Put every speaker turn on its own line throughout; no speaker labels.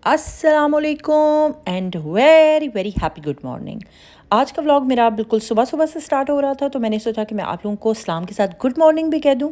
अस्सलामुअलैकुम and very very happy good morning. आज का व्लॉग मेरा बिल्कुल सुबह सुबह से स्टार्ट हो रहा था, तो मैंने सोचा कि मैं आप लोगों को सलाम के साथ गुड मॉर्निंग भी कह दूं।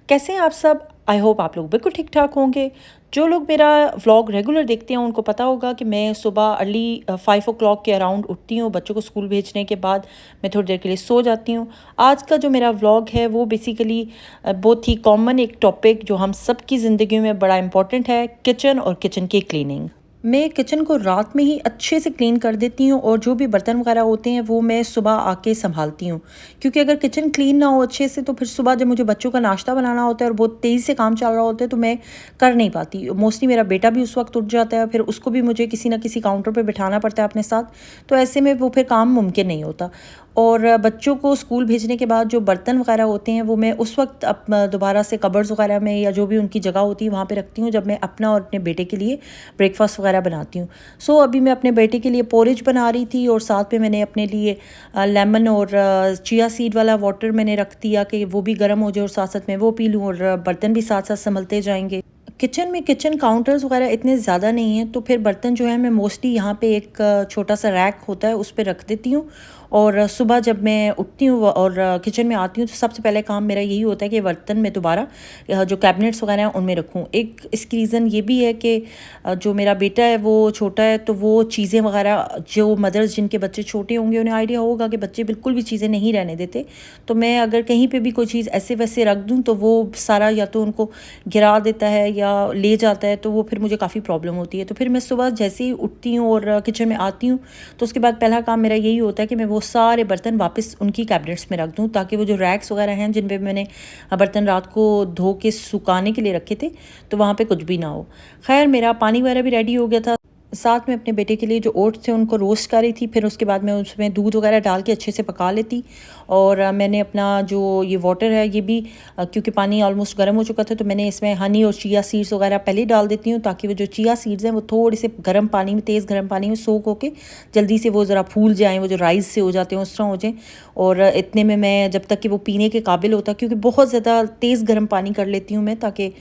कैसे हैं आप सब? आई होप आप लोग बिल्कुल ठीक ठाक होंगे। जो लोग मेरा व्लॉग रेगुलर देखते हैं उनको पता होगा कि मैं सुबह अर्ली 5 o'clock के अराउंड उठती हूँ। बच्चों को स्कूल भेजने के बाद मैं थोड़ी देर के लिए सो जाती हूँ। आज का जो मेरा व्लॉग है वो बेसिकली बहुत ही कॉमन एक टॉपिक जो हम सब की ज़िंदगी में बड़ा इंपॉर्टेंट है, किचन और किचन की क्लीनिंग। मैं किचन को रात में ही अच्छे से क्लीन कर देती हूँ और जो भी बर्तन वगैरह होते हैं वो मैं सुबह आके संभालती हूँ, क्योंकि अगर किचन क्लीन ना हो अच्छे से तो फिर सुबह जब मुझे बच्चों का नाश्ता बनाना होता है और बहुत तेज़ी से काम चल रहा होता है तो मैं कर नहीं पाती। मोस्टली मेरा बेटा भी उस वक्त उठ जाता है, फिर उसको भी मुझे किसी ना किसी काउंटर पर बिठाना पड़ता है अपने साथ, तो ऐसे में वो फिर काम मुमकिन नहीं होता। और बच्चों को स्कूल भेजने के बाद जो बर्तन वगैरह होते हैं वो मैं उस वक्त अब दोबारा से कबर्ड्स वगैरह में या जो भी उनकी जगह होती है वहाँ पे रखती हूँ जब मैं अपना और अपने बेटे के लिए ब्रेकफास्ट वगैरह बनाती हूँ। सो अभी मैं अपने बेटे के लिए पोरिज बना रही थी और साथ में मैंने अपने लिए लेमन और चिया सीड वाला वाटर मैंने रख दिया कि वो भी गर्म हो जाए और साथ साथ मैं वो पी लूँ और बर्तन भी साथ साथ संभलते जाएंगे। किचन में किचन काउंटर्स वगैरह इतने ज़्यादा नहीं हैं, तो फिर बर्तन जो है मैं मोस्टली यहाँ पे एक छोटा सा रैक होता है उस पर रख देती हूँ। और सुबह जब मैं उठती हूँ और किचन में आती हूँ तो सबसे पहले काम मेरा यही होता है कि बर्तन में दोबारा जो कैबिनेट्स वगैरह हैं उनमें रखूँ। एक इसकी रीज़न ये भी है कि जो मेरा बेटा है वो छोटा है, तो वो चीज़ें वगैरह जो मदर्स जिनके बच्चे छोटे होंगे उन्हें आइडिया होगा कि बच्चे बिल्कुल भी चीज़ें नहीं रहने देते। तो मैं अगर कहीं पे भी कोई चीज़ ऐसे वैसे रख दूँ तो वो सारा या तो उनको गिरा देता है या ले जाता है, तो वो फिर मुझे काफ़ी प्रॉब्लम होती है। तो फिर मैं सुबह जैसे ही उठती हूँ और किचन में आती हूँ तो उसके बाद पहला काम मेरा यही होता है कि मैं वो सारे बर्तन वापस उनकी कैबिनेट्स में रख दूँ, ताकि वो जो रैक्स वगैरह हैं जिन पे मैंने बर्तन रात को धो के सुखाने के लिए रखे थे तो वहाँ पे कुछ भी ना हो। खैर मेरा पानी वगैरह भी रेडी हो गया था। साथ में अपने बेटे के लिए जो ओट्स थे उनको रोस्ट कर रही थी, फिर उसके बाद मैं उसमें दूध वगैरह डाल के अच्छे से पका लेती। और मैंने अपना जो ये वाटर है ये भी क्योंकि पानी ऑलमोस्ट गर्म हो चुका था तो मैंने इसमें हनी और चिया सीड्स वगैरह पहले ही डाल देती हूँ, ताकि वो जो चिया सीड्स हैं वो थोड़े से गर्म पानी में, तेज़ गर्म पानी में सोख होके जल्दी से वो ज़रा फूल जाएँ, वो जो राइस से हो जाते हैं उस तरह हो जाएँ। और इतने में मैं जब तक कि वो पीने के काबिल होता, क्योंकि बहुत ज़्यादा तेज़ गर्म पानी कर लेती हूँ मैं, ताकि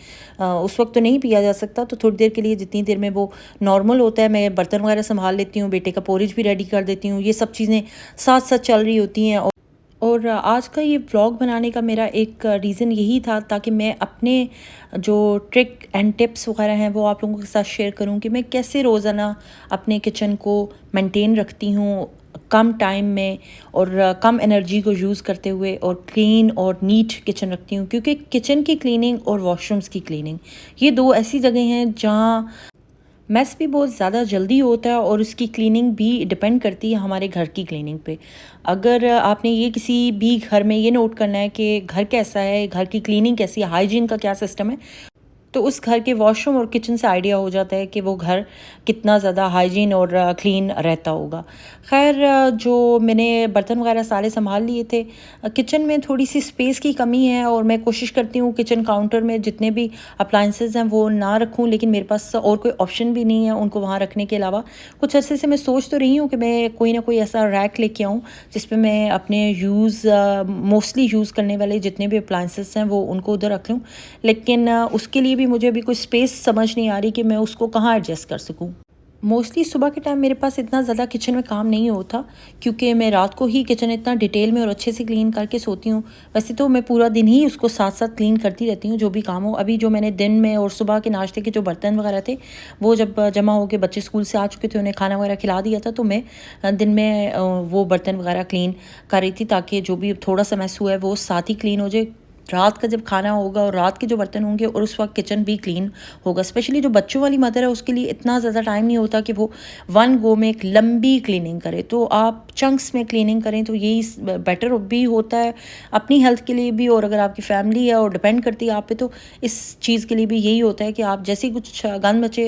उस वक्त तो नहीं पिया जा सकता, तो थोड़ी देर के लिए जितनी देर में वो नॉर्मल होता है मैं बर्तन वगैरह संभाल लेती हूँ, बेटे का पोरिज भी रेडी कर देती हूँ। ये सब चीज़ें साथ साथ चल रही होती हैं। और आज का ये व्लॉग बनाने का मेरा एक रीज़न यही था ताकि मैं अपने जो ट्रिक एंड टिप्स वगैरह हैं वो आप लोगों के साथ शेयर करूं कि मैं कैसे रोज़ाना अपने किचन को मेंटेन रखती हूँ कम टाइम में और कम एनर्जी को यूज़ करते हुए, और क्लीन और नीट किचन रखती हूँ। क्योंकि किचन की क्लीनिंग और वॉशरूम्स की क्लीनिंग ये दो ऐसी जगह हैं जहाँ मेस भी बहुत ज़्यादा जल्दी होता है और उसकी क्लीनिंग भी डिपेंड करती है हमारे घर की क्लीनिंग पे। अगर आपने ये किसी भी घर में ये नोट करना है कि घर कैसा है, घर की क्लीनिंग कैसी है, हाइजीन का क्या सिस्टम है, तो उस घर के वॉशरूम और किचन से आइडिया हो जाता है कि वो घर कितना ज़्यादा हाइजीन और क्लीन रहता होगा। खैर जो मैंने बर्तन वगैरह सारे संभाल लिए थे। किचन में थोड़ी सी स्पेस की कमी है और मैं कोशिश करती हूँ किचन काउंटर में जितने भी अप्लाइंसेस हैं वो ना रखूँ, लेकिन मेरे पास और कोई ऑप्शन भी नहीं है उनको वहाँ रखने के अलावा। कुछ अरसे से मैं सोच तो रही हूँ कि मैं कोई ना कोई ऐसा रैक लेके आऊँ जिस पे मैं अपने मोस्टली यूज़ करने वाले जितने भी अप्लाइंसेस हैं वो उनको उधर रख लूँ, लेकिन उसके लिए भी मुझे अभी कोई स्पेस समझ नहीं आ रही कि मैं उसको कहाँ एडजस्ट कर सकूँ। मोस्टली सुबह के टाइम मेरे पास इतना ज़्यादा किचन में काम नहीं होता, क्योंकि मैं रात को ही किचन इतना डिटेल में और अच्छे से क्लीन करके सोती हूँ। वैसे तो मैं पूरा दिन ही उसको साथ साथ क्लीन करती रहती हूँ जो भी काम हो। अभी जो मैंने दिन में और सुबह के नाश्ते के जो बर्तन वगैरह थे वो जब जमा हो के बच्चे स्कूल से आ चुके थे, उन्हें खाना वगैरह खिला दिया था, तो मैं दिन में वो बर्तन वगैरह क्लीन कर रही थी ताकि जो भी थोड़ा सा मैस हुआ है वो साथ ही क्लीन हो जाए। रात का जब खाना होगा और रात के जो बर्तन होंगे और उस वक्त किचन भी क्लीन होगा। स्पेशली जो बच्चों वाली मदर है उसके लिए इतना ज़्यादा टाइम नहीं होता कि वो वन गो में एक लंबी क्लीनिंग करे, तो आप चंक्स में क्लीनिंग करें तो यही बेटर भी होता है अपनी हेल्थ के लिए भी, और अगर आपकी फैमिली है और डिपेंड करती है आप पे तो इस चीज़ के लिए भी यही होता है कि आप जैसे ही कुछ गंद बचे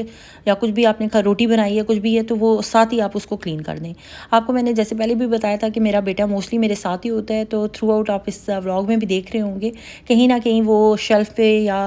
या कुछ भी आपने रोटी बनाई है कुछ भी है तो वो साथ ही आप उसको क्लीन कर दें। आपको मैंने जैसे पहले भी बताया था कि मेरा बेटा मोस्टली मेरे साथ ही होता है, तो थ्रू आउट आप इस व्लॉग में भी देख रहे होंगे कहीं ना कहीं वो शेल्फ़ पे या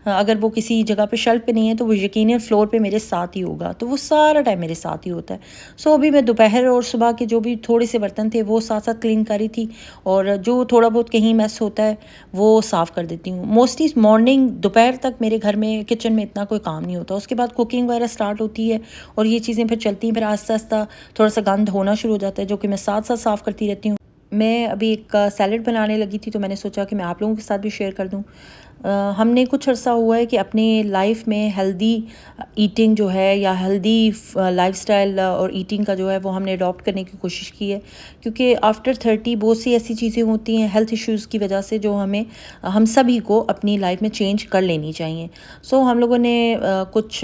अगर वो किसी जगह पे शेल्फ़ पे नहीं है तो वो यकीनन फ्लोर पे मेरे साथ ही होगा, तो वो सारा टाइम मेरे साथ ही होता है। सो अभी मैं दोपहर और सुबह के जो भी थोड़े से बर्तन थे वो साथ साथ क्लीन करी थी, और जो थोड़ा बहुत कहीं मैस होता है वो साफ़ कर देती हूँ। मोस्टली मॉर्निंग दोपहर तक मेरे घर में किचन में इतना कोई काम नहीं होता, उसके बाद कुकिंग वगैरह स्टार्ट होती है और ये चीज़ें फिर चलती हैं, फिर आहिस्ता आहिस्ता थोड़ा सा गंद होना शुरू हो जाता है, जो कि मैं साथ साथ साफ़ करती रहती हूँ। मैं अभी एक सैलड बनाने लगी थी, तो मैंने सोचा कि मैं आप लोगों के साथ भी शेयर कर दूँ। हमने कुछ अर्सा हुआ है कि अपनी लाइफ में हेल्दी ईटिंग जो है या हेल्दी लाइफस्टाइल और ईटिंग का जो है वो हमने अडॉप्ट करने की कोशिश की है, क्योंकि आफ्टर 30 बहुत सी ऐसी चीज़ें होती हैं हेल्थ इश्यूज़ की वजह से जो हम सभी को अपनी लाइफ में चेंज कर लेनी चाहिए। सो हम लोगों ने कुछ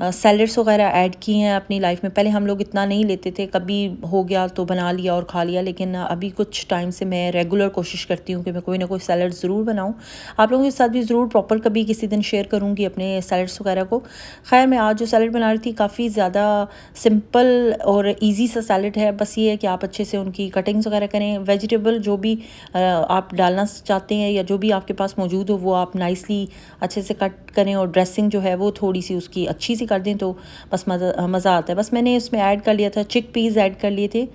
सैलड्स वगैरह ऐड किए हैं अपनी लाइफ में। पहले हम लोग इतना नहीं लेते थे, कभी हो गया तो बना लिया और खा लिया, लेकिन अभी कुछ टाइम से मैं रेगुलर कोशिश करती हूँ कि मैं कोई ना कोई सैलड ज़रूर बनाऊँ। आप लोगों के साथ भी ज़रूर प्रॉपर कभी किसी दिन शेयर करूँगी अपने सैलड्स वगैरह को। खैर, मैं आज जो सैलड बना रही थी काफ़ी ज़्यादा सिंपल और इजी सा सैलड है। बस ये है कि आप अच्छे से उनकी कटिंग्स वगैरह करें। वेजिटेबल जो भी आप डालना चाहते हैं या जो भी आपके पास मौजूद हो वो आप नाइसली अच्छे से कट करें, और ड्रेसिंग जो है वो थोड़ी सी उसकी अच्छी सी कर दें तो बस मज़ा आता है। बस मैंने इसमें ऐड कर लिया था, चिक पीस ऐड कर लिए थे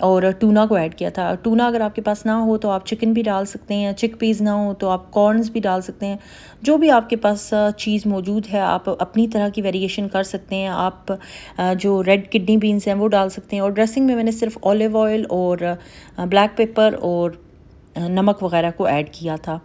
और टूना को ऐड किया था। टूना अगर आपके पास ना हो तो आप चिकन भी डाल सकते हैं, चिक पीस ना हो तो आप कॉर्न्स भी डाल सकते हैं। जो भी आपके पास चीज़ मौजूद है आप अपनी तरह की वेरिएशन कर सकते हैं। आप जो रेड किडनी बीन्स हैं वो डाल सकते हैं। और ड्रेसिंग में मैंने सिर्फ ऑलिव ऑयल और ब्लैक पेपर और नमक वगैरह को ऐड किया था,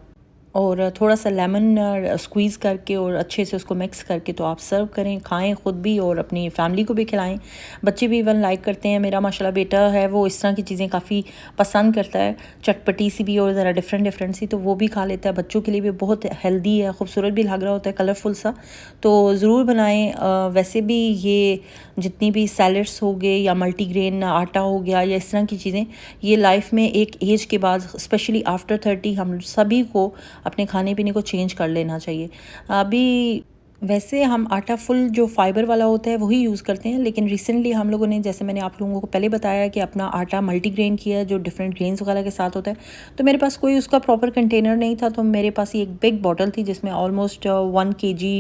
और थोड़ा सा लेमन स्क्वीज़ करके और अच्छे से उसको मिक्स करके तो आप सर्व करें, खाएं ख़ुद भी और अपनी फैमिली को भी खिलाएं। बच्चे भी इवन लाइक करते हैं। मेरा माशाल्लाह बेटा है वो इस तरह की चीज़ें काफ़ी पसंद करता है, चटपटी सी भी और ज़रा डिफरेंट सी, तो वो भी खा लेता है। बच्चों के लिए भी बहुत हेल्दी है, खूबसूरत भी लग रहा होता है, कलरफुल सा, तो ज़रूर बनाएं। वैसे भी ये जितनी भी सैलड्स हो गए या मल्टीग्रेन आटा हो गया या इस तरह की चीज़ें, ये लाइफ में एक एज के बाद स्पेशली आफ्टर 30 हम सभी को अपने खाने पीने को चेंज कर लेना चाहिए। अभी वैसे हम आटा फुल जो फाइबर वाला होता है वही यूज़ करते हैं, लेकिन रिसेंटली हम लोगों ने, जैसे मैंने आप लोगों को पहले बताया कि अपना आटा मल्टीग्रेन किया है जो डिफरेंट ग्रेन्स वगैरह के साथ होता है, तो मेरे पास कोई उसका प्रॉपर कंटेनर नहीं था, तो मेरे पास ये एक बिग बॉटल थी जिसमें ऑलमोस्ट 1 kg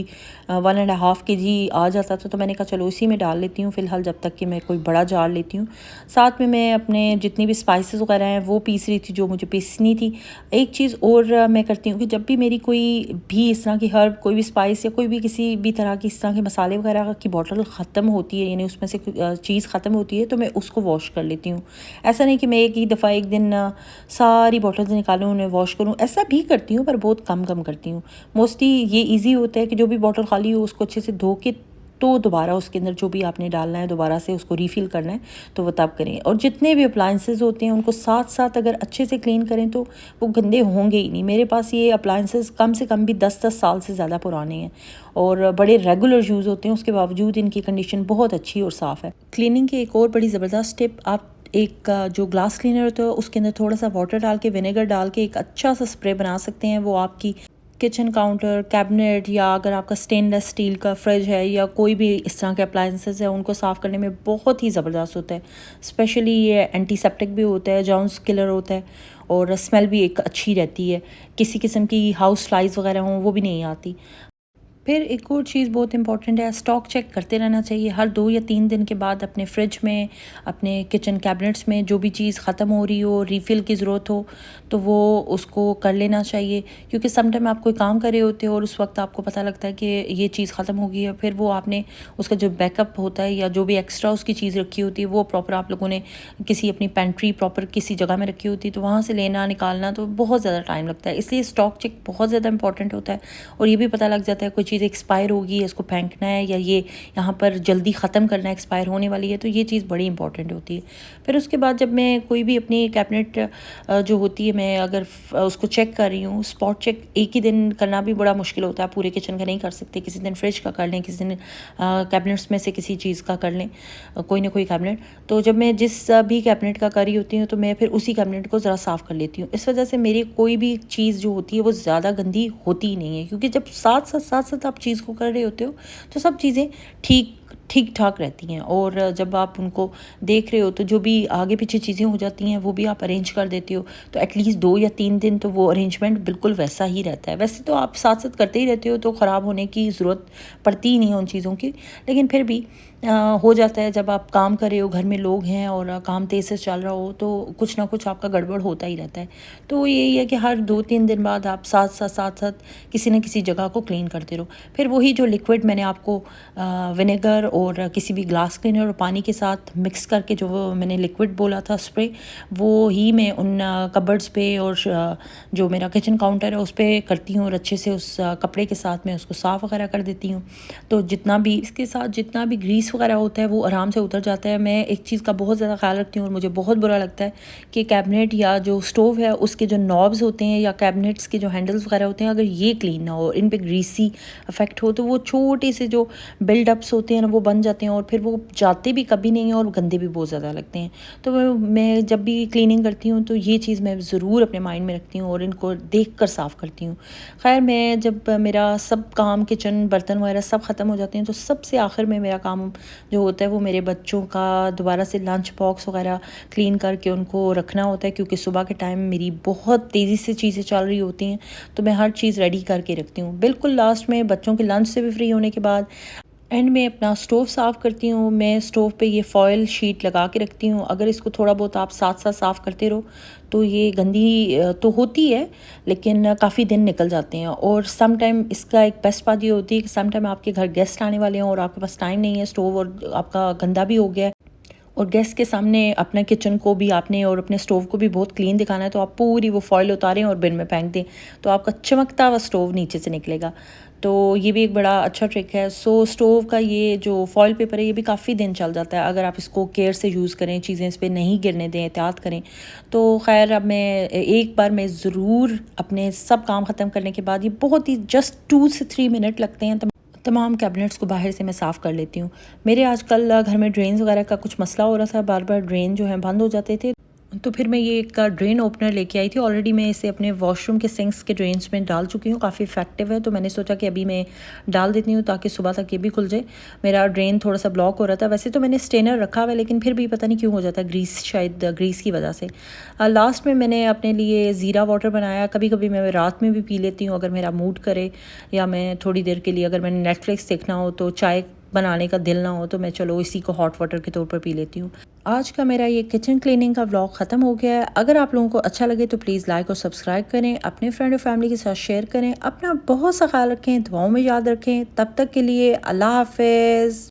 1.5 kg आ जाता था। तो मैंने कहा चलो इसी में डाल लेती हूँ फ़िलहाल, जब तक कि मैं कोई बड़ा जार लेती हूँ। साथ में मैं अपने जितनी भी स्पाइसेस वगैरह हैं वो पीस रही थी जो मुझे पीसनी थी। एक चीज़ और मैं करती हूँ कि जब भी मेरी कोई भी इस तरह की हर्ब, कोई भी स्पाइस या कोई भी किसी भी तरह की इस तरह के मसाले वगैरह की बॉटल ख़त्म होती है, यानी उसमें से चीज़ ख़त्म होती है, तो मैं उसको वॉश कर लेती हूँ। ऐसा नहीं कि मैं एक ही दफ़ा एक दिन सारी बॉटल्स निकालूँ उन्हें वॉश करूँ, ऐसा भी करती हूँ पर बहुत कम करती हूँ। मोस्टली ये ईजी होता है कि जो भी बॉटल खाली हो उसको अच्छे से धो के तो दोबारा उसके अंदर जो भी आपने डालना है दोबारा से उसको रीफ़िल करना है तो वो तब करें। और जितने भी अप्लाइंसेस होते हैं उनको साथ साथ अगर अच्छे से क्लीन करें तो वो गंदे होंगे ही नहीं। मेरे पास ये अप्लाइंसेस कम से कम भी 10-10 साल से ज़्यादा पुराने हैं और बड़े रेगुलर यूज़ होते हैं, उसके बावजूद इनकी कंडीशन बहुत अच्छी और साफ़ है। क्लीनिंग की एक और बड़ी ज़बरदस्त टिप, आप एक जो ग्लास क्लीनर होता है उसके अंदर थोड़ा सा वाटर डाल के, विनेगर डाल के एक अच्छा सा स्प्रे बना सकते हैं। वो आपकी किचन काउंटर, कैबिनेट, या अगर आपका स्टेनलेस स्टील का फ्रिज है या कोई भी इस तरह के अप्लाइंसेस है उनको साफ़ करने में बहुत ही ज़बरदस्त होता है। स्पेशली ये एंटीसेप्टिक भी होता है, जर्म्स किलर होता है और स्मेल भी एक अच्छी रहती है। किसी किस्म की हाउस फ्लाइज वगैरह हों वो भी नहीं आती। फिर एक और चीज़ बहुत इंपॉर्टेंट है, स्टॉक चेक करते रहना चाहिए हर 2 या 3 दिन के बाद। अपने फ्रिज में, अपने किचन कैबिनेट्स में जो भी चीज़ ख़त्म हो रही हो, रीफ़िल की ज़रूरत हो तो वो उसको कर लेना चाहिए, क्योंकि समटाइम आप कोई काम कर रहे होते हो और उस वक्त आपको पता लगता है कि ये चीज़ ख़त्म हो गई है, फिर वो आपने उसका जो बैकअप होता है या जो भी एक्स्ट्रा उसकी चीज़ रखी होती है वो प्रॉपर आप लोगों ने किसी अपनी पेंट्री प्रॉपर किसी जगह में रखी होती है, तो वहाँ से लेना निकालना तो बहुत ज़्यादा टाइम लगता है। इसलिए स्टॉक चेक बहुत ज़्यादा इंपॉर्टेंट होता है और ये भी पता लग जाता है कोई चीज़ एक्सपायर होगी, इसको फेंकना है या ये यहाँ पर जल्दी ख़त्म करना है, एक्सपायर होने वाली है, तो ये चीज़ बड़ी इंपॉर्टेंट होती है। फिर उसके बाद जब मैं कोई भी अपनी कैबिनेट जो होती है, मैं अगर उसको चेक कर रही हूँ, स्पॉट चेक एक ही दिन करना भी बड़ा मुश्किल होता है, पूरे किचन का नहीं कर सकते। किसी दिन फ्रिज का कर लें, किसी दिन कैबिनेट्स में से किसी चीज़ का कर लें, कोई ना कोई कैबिनेट। तो जब मैं जिस भी कैबिनेट का कर रही होती हूँ तो मैं फिर उसी कैबिनेट को ज़रा साफ़ कर लेती हूँ। इस वजह से मेरी कोई भी चीज़ जो होती है वो ज़्यादा गंदी होती ही नहीं है, क्योंकि जब साथ साथ आप चीज़ को कर रहे होते हो तो सब चीज़ें ठीक ठीक ठाक रहती हैं। और जब आप उनको देख रहे हो तो जो भी आगे पीछे चीज़ें हो जाती हैं वो भी आप अरेंज कर देते हो, तो एटलीस्ट 2 या 3 दिन तो वो अरेंजमेंट बिल्कुल वैसा ही रहता है। वैसे तो आप साथ साथ करते ही रहते हो तो ख़राब होने की ज़रूरत पड़ती ही नहीं है उन चीज़ों की, लेकिन फिर भी हो जाता है जब आप काम कर रहे हो, घर में लोग हैं और काम तेज़ से चल रहा हो तो कुछ ना कुछ आपका गड़बड़ होता ही रहता है। तो यही है कि हर 2-3 दिन बाद आप साथ-साथ किसी न किसी जगह को क्लीन करते रहो। फिर वही जो लिक्विड मैंने आपको विनेगर और किसी भी ग्लास क्लीनर और पानी के साथ मिक्स करके जो वो मैंने लिक्विड बोला था स्प्रे, वो ही मैं उन कबर्ड्स पे और जो मेरा किचन काउंटर है उस पे करती हूँ और अच्छे से उस कपड़े के साथ मैं उसको साफ़ वगैरह कर देती हूँ। तो जितना भी इसके साथ जितना भी ग्रीस वगैरह होता है वो आराम से उतर जाता है। मैं एक चीज़ का बहुत ज़्यादा ख्याल रखती हूँ और मुझे बहुत बुरा लगता है कि कैबिनेट या जो स्टोव है उसके जो नॉब्स होते हैं या कैबिनेट्स के जो हैंडल्स वगैरह होते हैं, अगर ये क्लीन ना हो, इन पे ग्रीसी इफेक्ट हो, तो वो छोटे से जो बिल्डअप्स होते हैं ना वो बन जाते हैं और फिर वो जाते भी कभी नहीं हैं और गंदे भी बहुत ज़्यादा लगते हैं। तो मैं जब भी क्लीनिंग करती हूँ तो ये चीज़ मैं ज़रूर अपने माइंड में रखती हूँ और इनको देख कर साफ़ करती हूँ। खैर, मैं जब मेरा सब काम किचन बर्तन वगैरह सब ख़त्म हो जाते हैं तो सबसे आखिर में मेरा काम जो होता है वो मेरे बच्चों का दोबारा से लंच बॉक्स वगैरह क्लीन करके उनको रखना होता है, क्योंकि सुबह के टाइम मेरी बहुत तेज़ी से चीज़ें चल रही होती हैं तो मैं हर चीज़ रेडी करके रखती हूँ। बिल्कुल लास्ट में बच्चों के लंच से भी फ्री होने के बाद एंड में अपना स्टोव साफ़ करती हूँ। मैं स्टोव पे ये फॉयल शीट लगा के रखती हूँ। अगर इसको थोड़ा बहुत आप साथ साथ साफ़ करते रहो तो ये गंदी तो होती है लेकिन काफ़ी दिन निकल जाते हैं। और सम टाइम इसका एक बेस्ट बात ये होती है कि सम टाइम आपके घर गेस्ट आने वाले हैं और आपके पास टाइम नहीं है, स्टोव और आपका गंदा भी हो गया है और गेस्ट के सामने अपने किचन को भी आपने और अपने स्टोव को भी बहुत क्लीन दिखाना है, तो आप पूरी वो फॉइल उतारें और बिन में फेंक दें तो आपका चमकता हुआ स्टोव नीचे से निकलेगा। तो ये भी एक बड़ा अच्छा ट्रिक है। सो स्टोव का ये जो फॉइल पेपर है ये भी काफ़ी दिन चल जाता है अगर आप इसको केयर से यूज़ करें, चीज़ें इस पर नहीं गिरने दें, एहतियात करें। तो खैर, अब मैं एक बार मैं ज़रूर अपने सब काम ख़त्म करने के बाद, ये बहुत ही जस्ट 2 से 3 मिनट लगते हैं, तमाम कैबिनेट्स को बाहर से मैं साफ़ कर लेती हूँ। मेरे आजकल घर में ड्रेन्स वगैरह का कुछ मसला हो रहा था, बार बार ड्रेन जो है बंद हो जाते थे, तो फिर मैं ये एक ड्रेन ओपनर लेके आई थी। ऑलरेडी मैं इसे अपने वॉशरूम के सिंक्स के ड्रेन्स में डाल चुकी हूँ, काफ़ी इफेक्टिव है, तो मैंने सोचा कि अभी मैं डाल देती हूँ ताकि सुबह तक ये भी खुल जाए। मेरा ड्रेन थोड़ा सा ब्लॉक हो रहा था, वैसे तो मैंने स्टेनर रखा हुआ है लेकिन फिर भी पता नहीं क्यों हो जाता है, ग्रीस, शायद ग्रीस की वजह से। लास्ट में मैंने अपने लिए ज़ीरा वाटर बनाया। कभी कभी मैं रात में भी पी लेती हूँ अगर मेरा मूड करे, या मैं थोड़ी देर के लिए अगर मैंने नेटफ्लिक्स देखना हो तो चाय बनाने का दिल ना हो तो मैं चलो इसी को हॉट वाटर के तौर पर पी लेती हूँ। आज का मेरा ये किचन क्लीनिंग का व्लॉग ख़त्म हो गया है। अगर आप लोगों को अच्छा लगे तो प्लीज़ लाइक और सब्सक्राइब करें, अपने फ्रेंड और फैमिली के साथ शेयर करें, अपना बहुत सा ख्याल रखें, दुआओं में याद रखें। तब तक के लिए अल्लाह हाफ़िज़।